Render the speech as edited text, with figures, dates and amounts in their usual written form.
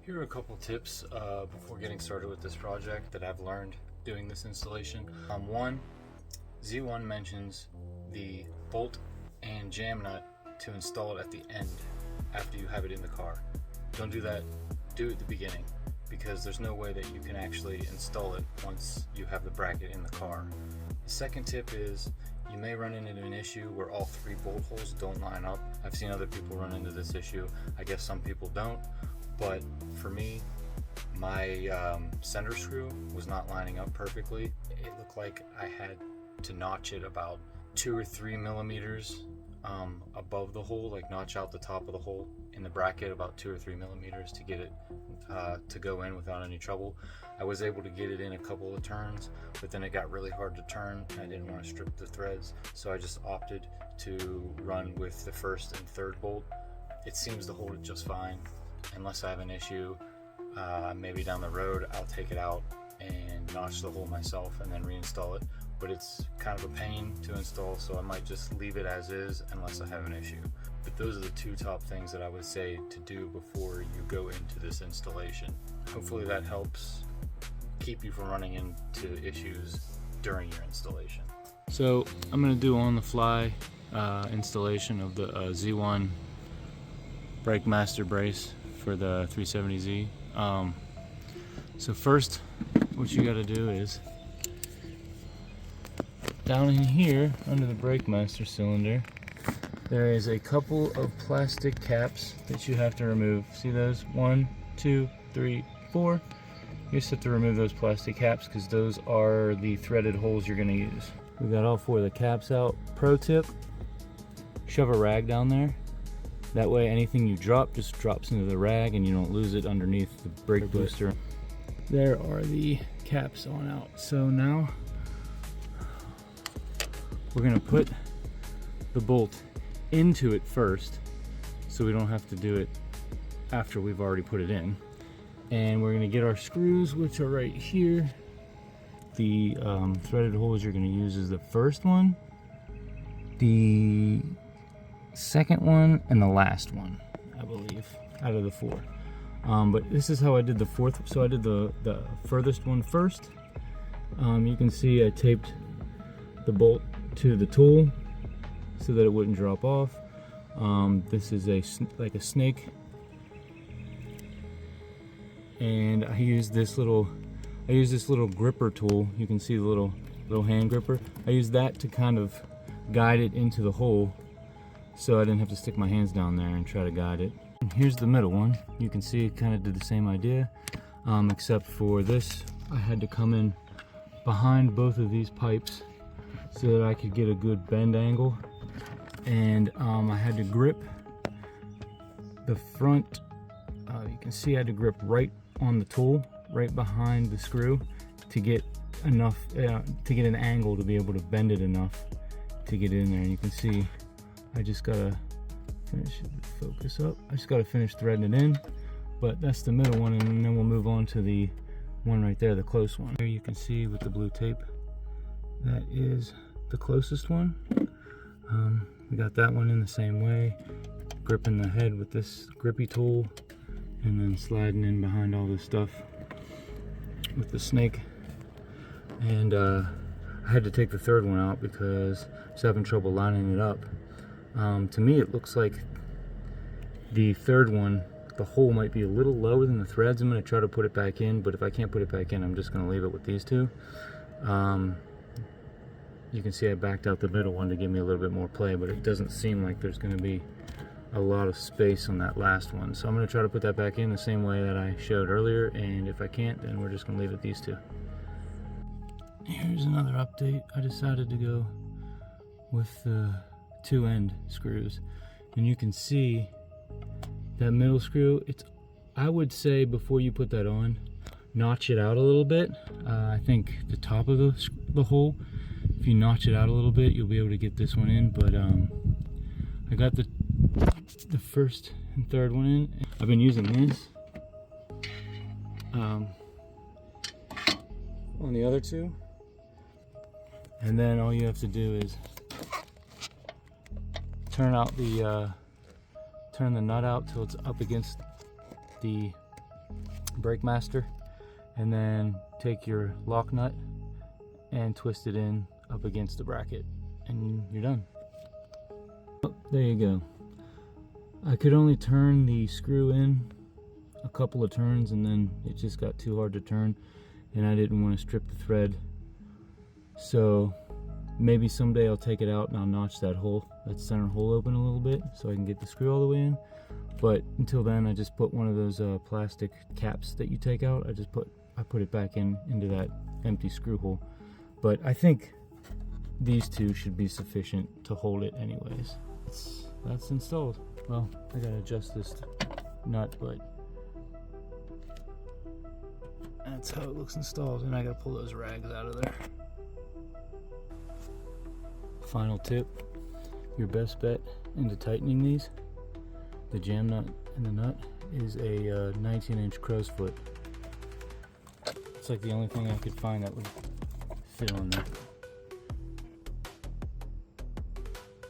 Here are a couple tips before getting started with this project that I've learned doing this installation. One, Z1 mentions the bolt and jam nut to install it at the end after you have it in the car. Don't do that, do it at the beginning, because there's no way that you can actually install it once you have the bracket in the car. The second tip is you may run into an issue where all three bolt holes don't line up. I've seen other people run into this issue. I guess some people don't, but for me, my center screw was not lining up perfectly. It looked like I had to notch it about 2 or 3 millimeters above the hole, like notch out the top of the hole in the bracket about 2 or 3 millimeters to get it to go in without any trouble. I was able to get it in a couple of turns, but then it got really hard to turn. I didn't want to strip the threads, so I just opted to run with the first and third bolt. It seems to hold it just fine. Unless I have an issue, maybe down the road I'll take it out and notch the hole myself and then reinstall it, but it's kind of a pain to install, so I might just leave it as is unless I have an issue. But those are the two top things that I would say to do before you go into this installation. Hopefully that helps keep you from running into issues during your installation. So I'm going to do on the fly installation of the Z1 brake master brace for the 370Z. So first, what you got to do is down in here under the brake master cylinder, there is a couple of plastic caps that you have to remove. See those? 1, 2, 3, 4. You just have to remove those plastic caps because those are the threaded holes you're going to use. We got all 4 of the caps out. Pro tip: shove a rag down there. That way anything you drop just drops into the rag and you don't lose it underneath the brake booster. There are the caps on out. So now we're going to put the bolt into it first so we don't have to do it after we've already put it in. And we're going to get our screws, which are right here. The threaded holes you're going to use is the first one, the second one, and the last one, I believe, out of the 4. But this is how I did the 4th. So I did the furthest one first. You can see I taped the bolt to the tool so that it wouldn't drop off. This is like a snake, and I used this little gripper tool. You can see the little hand gripper. I used that to kind of guide it into the hole, so I didn't have to stick my hands down there and try to guide it. And here's the middle one. You can see it kind of did the same idea, except for this, I had to come in behind both of these pipes so that I could get a good bend angle, and I had to grip the front. You can see I had to grip right on the tool, right behind the screw, to get enough, to get an angle to be able to bend it enough to get in there. And you can see I just gotta finish it, focus up. I just gotta finish threading it in, but that's the middle one, and then we'll move on to the one right there, the close one. Here you can see with the blue tape, that is the closest one. We got that one in the same way, gripping the head with this grippy tool, and then sliding in behind all this stuff with the snake. And I had to take the third one out because I was having trouble lining it up. To me it looks like the third one, the hole might be a little lower than the threads. I'm going to try to put it back in, but if I can't put it back in, I'm just going to leave it with these two. You can see I backed out the middle one to give me a little bit more play, but it doesn't seem like there's going to be a lot of space on that last one. So I'm going to try to put that back in the same way that I showed earlier, and if I can't, then we're just going to leave it these two. Here's another update. I decided to go with the 2 end screws, and you can see that middle screw. I would say before you put that on, notch it out a little bit. I think the top of the hole, if you notch it out a little bit, you'll be able to get this one in. But I got the first and third one in. I've been using this on the other two, and then all you have to do is turn the nut out till it's up against the brake master, and then take your lock nut and twist it in up against the bracket, and you're done. Oh, there you go. I could only turn the screw in a couple of turns, and then it just got too hard to turn, and I didn't want to strip the thread. So maybe someday I'll take it out and I'll notch that center hole open a little bit so I can get the screw all the way in. But until then, I just put one of those plastic caps that you take out. I put it back into that empty screw hole. But I think these two should be sufficient to hold it anyways. That's installed. Well, I gotta adjust this nut, but that's how it looks installed, and I gotta pull those rags out of there. Final tip, your best bet into tightening these, the jam nut and the nut, is a 19-inch crow's foot. It's like the only thing I could find that would fit on there.